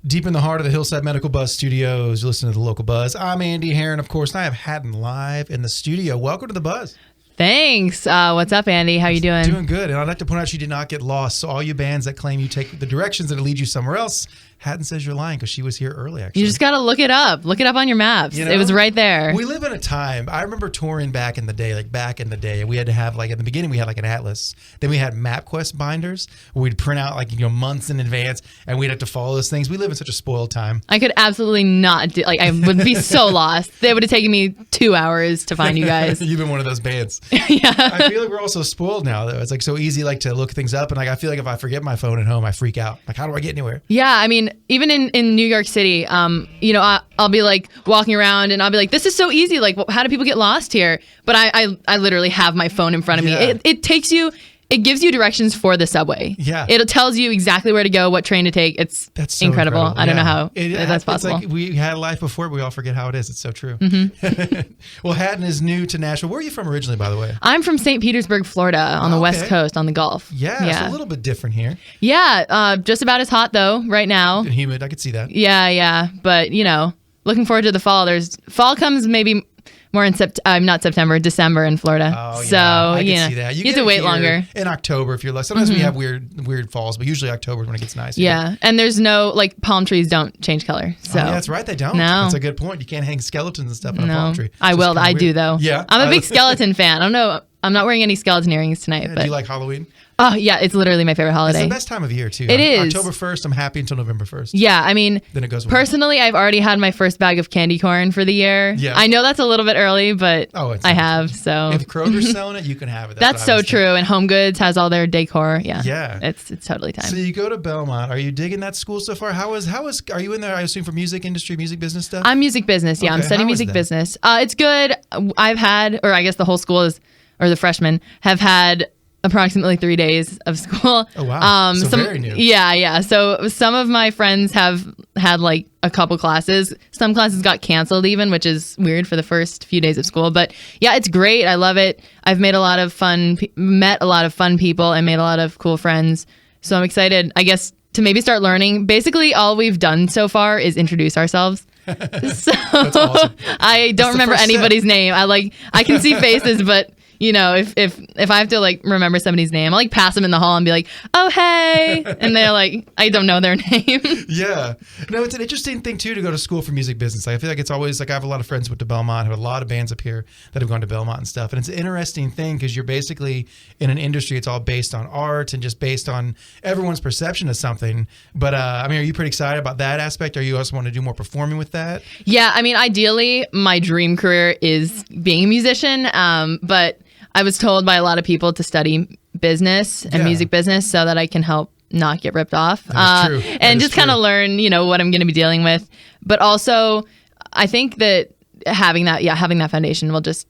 Deep in the heart of the Hillside Medical Buzz Studios, you listen to the local Buzz. I'm Andy Herrin, of course, and I have Hattan live in the studio. Welcome to the Buzz. Thanks. What's up, Andy? How you doing? Doing good. And I'd like to point out she did not get lost. So all you bands that claim you take the directions that lead you somewhere else, Hattan says you're lying because she was here early, actually. You just got to look it up. Look it up on your maps. You know, it was right there. We live in a time. I remember touring back in the day. We had to have, like, at the beginning, we had like an atlas. Then we had MapQuest binders where we'd print out, like, months in advance, and we'd have to follow those things. We live in such a spoiled time. I could absolutely not do, I would be so lost. It would have taken me 2 hours to find you guys. You've been one of those bands. Yeah. I feel like we're also spoiled now, though. It's like so easy, like, to look things up, and like I feel like if I forget my phone at home, I freak out. Like, how do I get anywhere? Yeah, I mean, even in New York City, I'll be like walking around and I'll be like, this is so easy. Like, how do people get lost here? But I literally have my phone in front of me. It gives you directions for the subway. Yeah. It tells you exactly where to go, what train to take. That's so incredible. I don't know how that's possible. It's like we had a life before, but we all forget how it is. It's so true. Mm-hmm. Well, Hattan is new to Nashville. Where are you from originally, by the way? I'm from St. Petersburg, Florida, on the West Coast, on the Gulf. Yeah, it's a little bit different here. Yeah, just about as hot, though, right now. And humid, I could see that. Yeah. But, looking forward to the fall. Fall comes maybe more in December in Florida. Oh, yeah. So, I can see that. You have to wait longer. In October, if you're lucky. Sometimes we have weird falls, but usually October is when it gets nice. Yeah. And there's no, palm trees don't change color. So. Oh, yeah, that's right. They don't. No. That's a good point. You can't hang skeletons and stuff on a palm tree. I will. I do, though. Yeah. I'm a big skeleton fan. I don't know. I'm not wearing any skeleton earrings tonight. Yeah, but do you like Halloween? Oh, yeah. It's literally my favorite holiday. It's the best time of year, too. It is. October 1st, I'm happy until November 1st. Yeah. I mean, then it goes away. Personally, I've already had my first bag of candy corn for the year. Yeah. I know that's a little bit early, but I have. So if Kroger's selling it, you can have it. That's so true. And Home Goods has all their decor. Yeah. Yeah. It's totally time. So you go to Belmont. Are you digging that school so far? Are you in there, I assume, for music industry, music business stuff? I'm music business. Yeah. Okay. I'm studying music business. It's good. The whole school the freshmen have had approximately 3 days of school. Oh, wow. Very new. Yeah. So some of my friends have had a couple classes. Some classes got canceled even, which is weird for the first few days of school. But yeah, it's great. I love it. I've made met a lot of fun people and made a lot of cool friends. So I'm excited, I guess, to maybe start learning. Basically, all we've done so far is introduce ourselves. So that's awesome. I don't remember anybody's name. I can see faces, but if I have to remember somebody's name, I'll pass them in the hall and be like, oh, hey. And they're like, I don't know their name. Yeah. No, it's an interesting thing, too, to go to school for music business. I feel like it's always I have a lot of friends who went to Belmont, have a lot of bands up here that have gone to Belmont and stuff. And it's an interesting thing because you're basically in an industry. It's all based on art and just based on everyone's perception of something. But are you pretty excited about that aspect? Or you also want to do more performing with that? Yeah. Ideally, my dream career is being a musician. But I was told by a lot of people to study business and music business so that I can help not get ripped off. True. And just kind of learn, what I'm going to be dealing with. But also, I think that having that foundation will just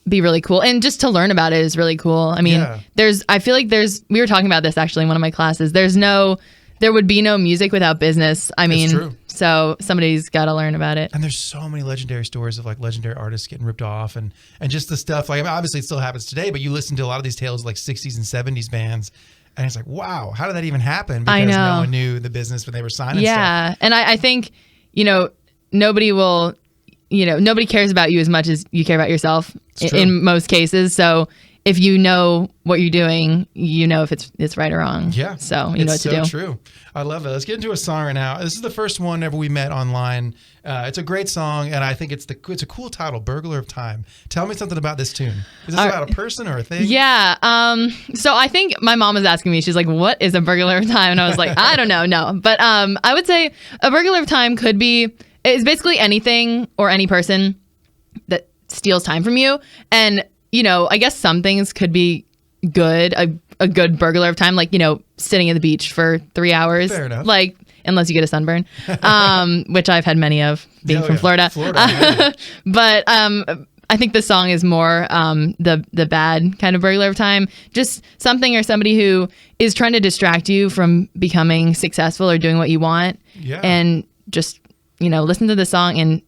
be really cool. And just to learn about it is really cool. I mean, we were talking about this actually in one of my classes. There would be no music without business. True. So somebody's got to learn about it. And there's so many legendary stories of legendary artists getting ripped off and just the stuff. Obviously it still happens today, but you listen to a lot of these tales of 60s and 70s bands. And it's wow, how did that even happen? Because no one knew the business when they were signing stuff. Yeah. And I think, nobody cares about you as much as you care about yourself in most cases. So if you know what you're doing, if it's right or wrong. Yeah. So you know what to do. It's so true. I love it. Let's get into a song right now. This is the first one ever we met online. It's a great song, and I think it's a cool title, Burglar of Time. Tell me something about this tune. Is this about a person or a thing? Yeah. So I think my mom was asking me, she's like, what is a burglar of time? And I was like, I don't know. No. But I would say a burglar of time is basically anything or any person that steals time from you. And I guess some things could be good, a good burglar of time, sitting at the beach for 3 hours. Fair enough. Unless you get a sunburn, which I've had many of being from Florida. But I think the song is more the bad kind of burglar of time. Just something or somebody who is trying to distract you from becoming successful or doing what you want. Yeah. And just, listen to the song and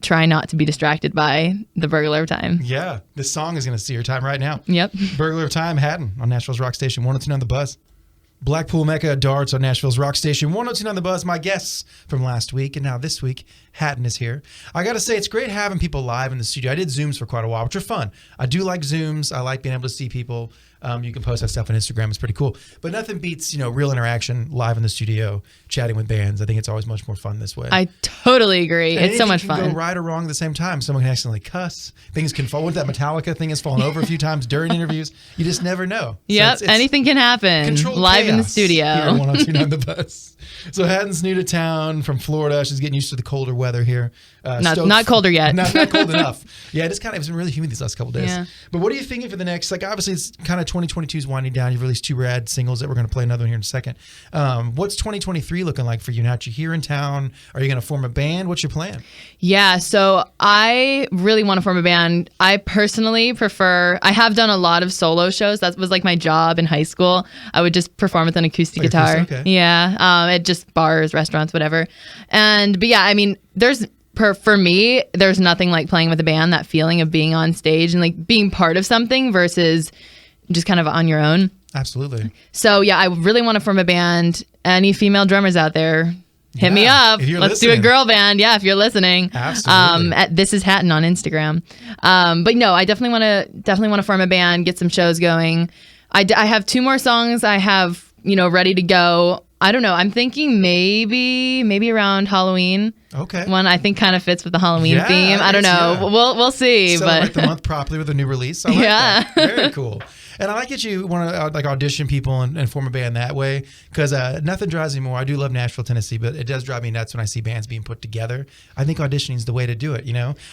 try not to be distracted by the burglar of time. Yeah. This song is going to see your time right now. Yep. Burglar of Time, Hattan on Nashville's Rock Station 102.9 The Buzz. Blackpool Mecca Darts on Nashville's Rock Station 102.9 The Buzz. My guests from last week and now this week, Hattan is here. I got to say, it's great having people live in the studio. I did Zooms for quite a while, which are fun. I do like Zooms. I like being able to see people. You can post that stuff on Instagram. It's pretty cool. But nothing beats, real interaction live in the studio, chatting with bands. I think it's always much more fun this way. I totally agree. And it's so much can fun. Go right or wrong at the same time. Someone can accidentally cuss. Things can fall. What that Metallica thing has fallen over a few times during interviews. You just never know. Yep. So anything can happen live in the studio. Here at 102.9 The Buzz. So Hattan's new to town from Florida. She's getting used to the colder weather here. Not colder yet. not cold enough. Yeah, it's been really humid these last couple of days. Yeah. But what are you thinking for the next, obviously it's kind of 2022 is winding down. You've released 2 rad singles that we're going to play another one here in a second. What's 2023 looking like for you now that you're here in town? Are you going to form a band? What's your plan? Yeah, so I really want to form a band. I personally prefer, I have done a lot of solo shows. That was like my job in high school. I would just perform with an acoustic guitar. Okay. Yeah, at just bars, restaurants, whatever. But yeah, I mean, for me, there's nothing like playing with a band, that feeling of being on stage and like being part of something versus just kind of on your own. Absolutely. So yeah, I really want to form a band. Any female drummers out there, hit me up. Let's do a girl band. Yeah, if you're listening. Absolutely. This is Hattan on Instagram. But no, I definitely want to form a band, get some shows going. I have 2 more songs I have, ready to go. I don't know. I'm thinking maybe around Halloween. Okay. One I think kind of fits with the Halloween theme. I don't know. Yeah. We'll see. Celebrate the month properly with a new release. I like that. Very cool. And I like that you want to audition people and form a band that way, because nothing drives me more. I do love Nashville, Tennessee, but it does drive me nuts when I see bands being put together. I think auditioning is the way to do it.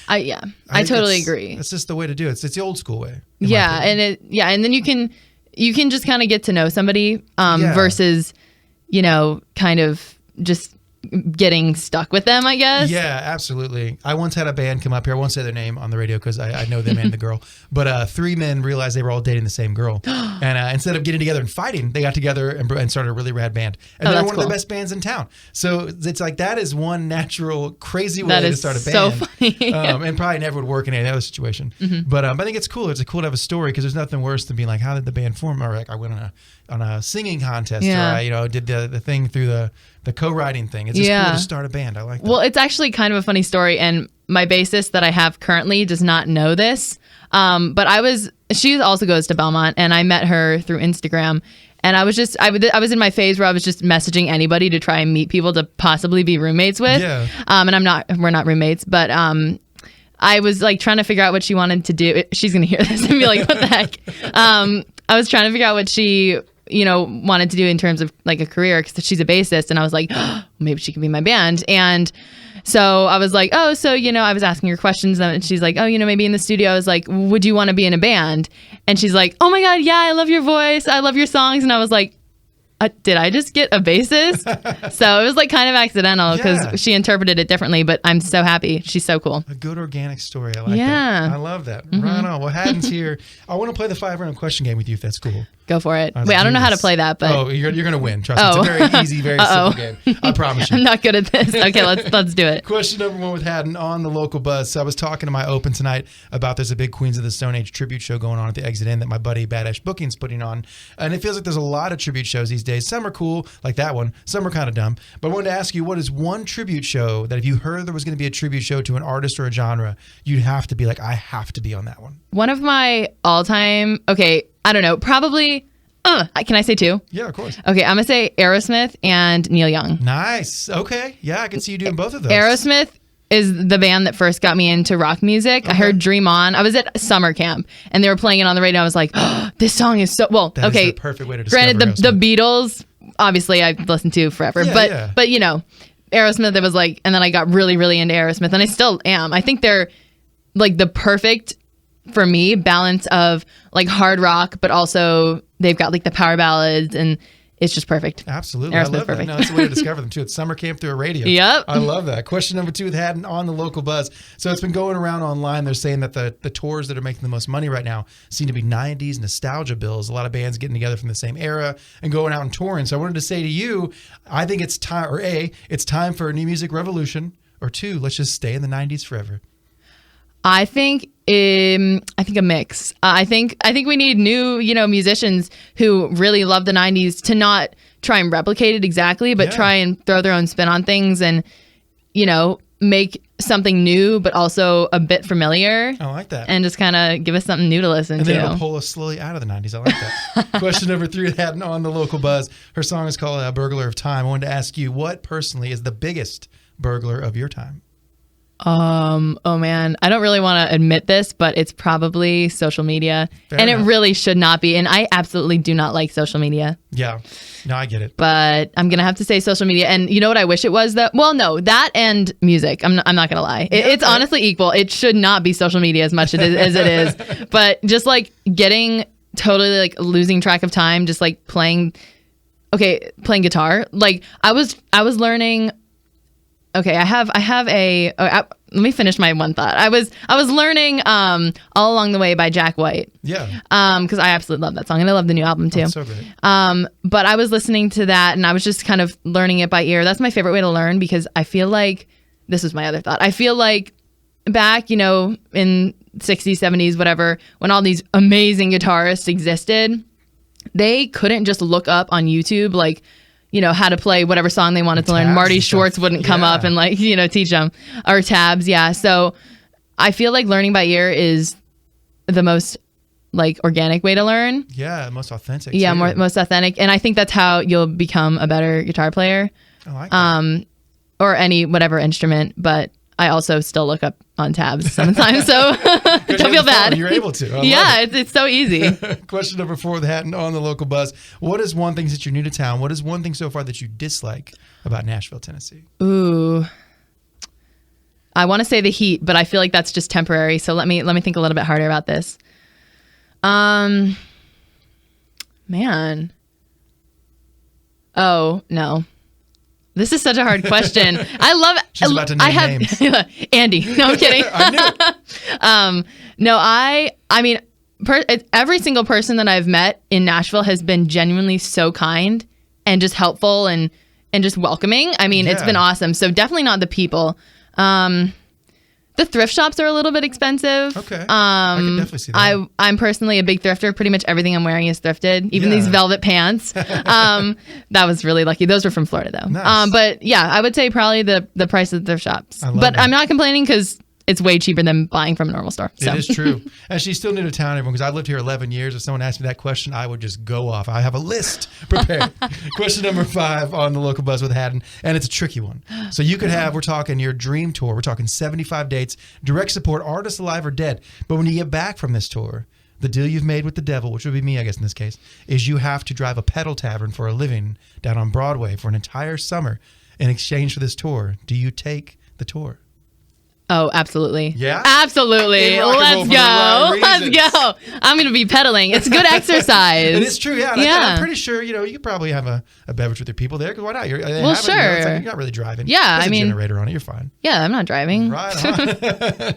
I totally agree. It's just the way to do it. It's the old school way. Yeah, and then you can just kind of get to know somebody versus kind of just getting stuck with them, I guess. Yeah, absolutely. I once had a band come up here. I won't say their name on the radio because I know them and the girl. But 3 men realized they were all dating the same girl. And instead of getting together and fighting, they got together and started a really rad band. And they're one of the best bands in town. So it's like that is one natural, crazy way to start a band. So funny. And probably never would work in any other situation. Mm-hmm. But I think it's cool. It's cool to have a story, because there's nothing worse than being like, how did the band form? Or like, I went on a singing contest, or I did the thing through the co-writing thing. It's just cool to start a band. I like that. Well, it's actually kind of a funny story, and my bassist that I have currently does not know this. But she also goes to Belmont, and I met her through Instagram. And I was in my phase where I was just messaging anybody to try and meet people to possibly be roommates with. Yeah. And we're not roommates, but I was like trying to figure out what she wanted to do. She's going to hear this and be like, what the heck? I was trying to figure out what she wanted to do in terms of like a career, because she's a bassist, and I was like, oh, maybe she can be my band. And so I was like, oh, so I was asking her questions, and she's like, oh, maybe in the studio. I was like, would you want to be in a band? And she's like, oh my God, yeah, I love your voice, I love your songs. And I was like, did I just get a bassist? So it was like kind of accidental, because she interpreted it differently, but I'm so happy. She's so cool. A good organic story. I like that. I love that. Mm-hmm. Right on. Well, Hattan's here. I want to play the 5-round question game with you, if that's cool. Go for it. Wait, I don't know how to play that, but... Oh, you're going to win. Trust me. It's a very easy, very simple game. I promise you. I'm not good at this. Okay, let's do it. Question number 1 with Hattan on the local buzz. So I was talking to my open tonight about there's a big Queens of the Stone Age tribute show going on at the Exit Inn that my buddy Badash Booking's putting on. And it feels like there's a lot of tribute shows these days. Some are cool, like that one. Some are kind of dumb. But I wanted to ask you, what is one tribute show that if you heard there was going to be a tribute show to an artist or a genre, you'd have to be like, I have to be on that one? One of my all-time, I don't know, probably... can I say 2? Yeah, of course. Okay, I'm going to say Aerosmith and Neil Young. Nice. Okay. Yeah, I can see you doing both of those. Aerosmith is the band that first got me into rock music. Okay. I heard Dream On. I was at summer camp, and they were playing it on the radio. I was like, oh, this song is so... Well, that is the perfect way to discover granted, the Beatles, obviously, I've listened to forever. But Aerosmith, it was like... And then I got really, really into Aerosmith, and I still am. I think they're like the perfect... for me, balance of like hard rock, but also they've got like the power ballads, and it's just perfect. Absolutely. I love that. No, that's a way to discover them too. It's summer camp through a radio. Yep. I love that. Question number 2 with Hattan on the local buzz. So it's been going around online. They're saying that the tours that are making the most money right now seem to be 90s nostalgia bills. A lot of bands getting together from the same era and going out and touring. So I wanted to say to you, I think it's time, or A, it's time for a new music revolution, or 2, let's just stay in the 90s forever. I think a mix. I think we need new, musicians who really love the 90s to not try and replicate it exactly, but try and throw their own spin on things and, make something new, but also a bit familiar. I like that. And just kind of give us something new to listen to. And then it'll pull us slowly out of the 90s. I like that. Question number 3 that had on the local buzz. Her song is called Burglar of Time. I wanted to ask you, what personally is the biggest burglar of your time? Oh man, I don't really want to admit this, but it's probably social media. Fair enough. It really should not be. And I absolutely do not like social media. Yeah. No, I get it. But I'm going to have to say social media. And you know what I wish it was? Well, no, that and music. I'm not going to lie. It's honestly equal. It should not be social media as much as it is. But just like getting totally like losing track of time, just like playing guitar. Like I was learning. Okay, I have let me finish my one thought. I was learning All Along the Way by Jack White. Yeah. Because I absolutely love that song and I love the new album too. So great. But I was listening to that and I was just kind of learning it by ear. That's my favorite way to learn because I feel like this was my other thought. I feel like back, in 60s, 70s, whatever, when all these amazing guitarists existed, they couldn't just look up on YouTube like how to play whatever song they wanted to learn. Marty Schwartz wouldn't come up and teach them, or tabs. Yeah. So I feel like learning by ear is the most organic way to learn. Yeah. Most authentic. Yeah. Most authentic. And I think that's how you'll become a better guitar player. I like that. Or any whatever instrument. But I also still look up on tabs sometimes. So don't feel bad. You're able to. It's so easy. Question number 4 that Hattan on the local buzz. What is one thing since you're new to town? What is one thing so far that you dislike about Nashville, Tennessee? Ooh. I want to say the heat, but I feel like that's just temporary. So let me think a little bit harder about this. Man. Oh, no. This is such a hard question. I love it. She's about to name names. Andy. No, I'm kidding. I knew it. No, I mean, every single person that I've met in Nashville has been genuinely so kind and just helpful and just welcoming. I mean, It's been awesome. So definitely not the people. The thrift shops are a little bit expensive. Okay. I can definitely see that. I'm personally a big thrifter. Pretty much everything I'm wearing is thrifted, even these velvet pants. That was really lucky. Those were from Florida, though. Nice. But yeah, I would say probably the price of the thrift shops. But I'm not complaining because it's way cheaper than buying from a normal store. So. It is true. And she's still new to town, everyone, because I've lived here 11 years. If someone asked me that question, I would just go off. I have a list prepared. Question number 5 on the local buzz with Hattan, and it's a tricky one. So you could have, we're talking your dream tour. We're talking 75 dates, direct support, artists alive or dead. But when you get back from this tour, the deal you've made with the devil, which would be me, I guess, in this case, is you have to drive a pedal tavern for a living down on Broadway for an entire summer in exchange for this tour. Do you take the tour? Oh, absolutely. Yeah? Absolutely. Let's go. Let's go. I'm going to be pedaling. It's good exercise. It is true, yeah. I'm pretty sure, you could probably have a beverage with your people there, because why not? Sure. You're not really driving. Yeah, There's a generator on it. You're fine. Yeah, I'm not driving. Right on.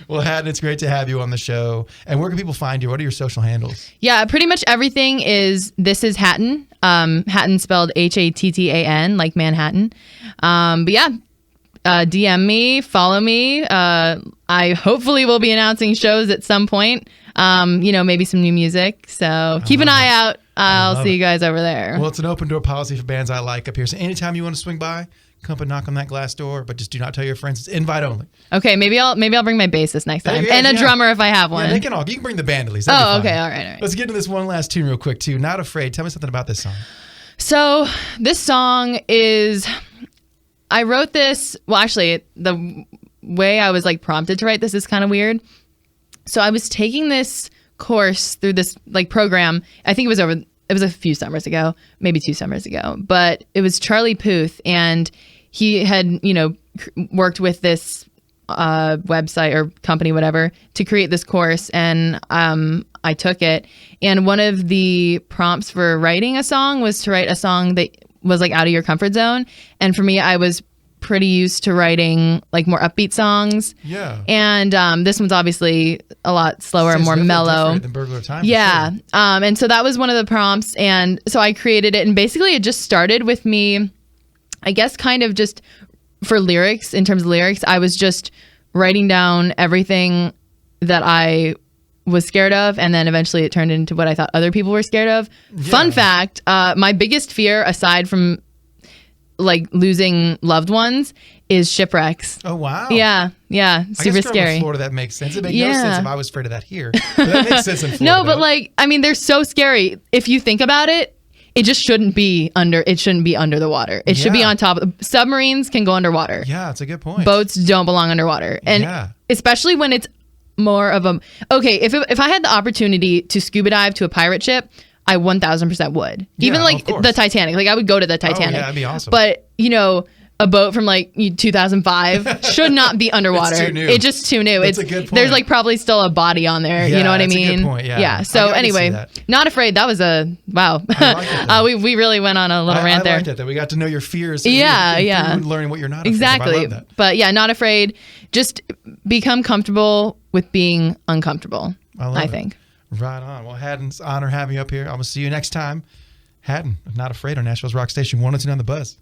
Well, Hattan, it's great to have you on the show. And where can people find you? What are your social handles? Yeah, pretty much everything is This Is Hattan. Hattan spelled Hattan, like Manhattan. But yeah. DM me, follow me. I hopefully will be announcing shows at some point. Maybe some new music. So keep an eye out. I'll see you guys over there. Well, it's an open door policy for bands I like up here. So anytime you want to swing by, come and knock on that glass door. But just do not tell your friends. It's invite only. Okay, maybe I'll bring my bassist next time and a drummer if I have one. Yeah, you can bring the band at least. Oh, okay, all right. Let's get into this one last tune real quick too. Not Afraid. Tell me something about this song. So this song is. I wrote this, well, actually, the way I was prompted to write this is kind of weird. So I was taking this course through this program. I think it was a few summers ago, maybe 2 summers ago, but it was Charlie Puth, and he had, worked with this website or company, whatever, to create this course. And I took it. And one of the prompts for writing a song was to write a song that was out of your comfort zone. And for me, I was pretty used to writing more upbeat songs. Yeah. And this one's obviously a lot slower and more mellow. Than Burglar of Time. Yeah. Sure. And so that was one of the prompts. And so I created it. And basically it just started with me, I guess, kind of just for lyrics, in terms of lyrics, I was just writing down everything that I was scared of, and then eventually it turned into what I thought other people were scared of. Yeah. Fun fact, my biggest fear, aside from like losing loved ones, is shipwrecks. Oh wow. Yeah. Super scary. In Florida, that makes sense. It makes no sense if I was afraid of that here. But that makes sense in Florida. No, but like, I mean, they're so scary. If you think about it, it just shouldn't be under. It shouldn't be under the water. It should be on top. Submarines can go underwater. Yeah, that's a good point. Boats don't belong underwater, and especially when it's more of a. Okay, if I had the opportunity to scuba dive to a pirate ship, I 1000% would. Even like the Titanic. Like I would go to the Titanic. Oh, yeah, that'd be awesome. But a boat from like 2005 should not be underwater. It's too new. It's just too new. That's a good point. There's like probably still a body on there. Yeah, you know what I mean? That's a good point. Yeah. So anyway, Not Afraid. That was a wow. I like it, we really went on a little rant there. I liked it that we got to know your fears. Through learning what you're not exactly. Afraid of. I love that. But yeah, Not Afraid. Just become comfortable with being uncomfortable. I think. Right on. Well, Hatton's honor having you up here. I will see you next time. Hattan, Not Afraid on Nashville's Rock Station 102 on the Buzz.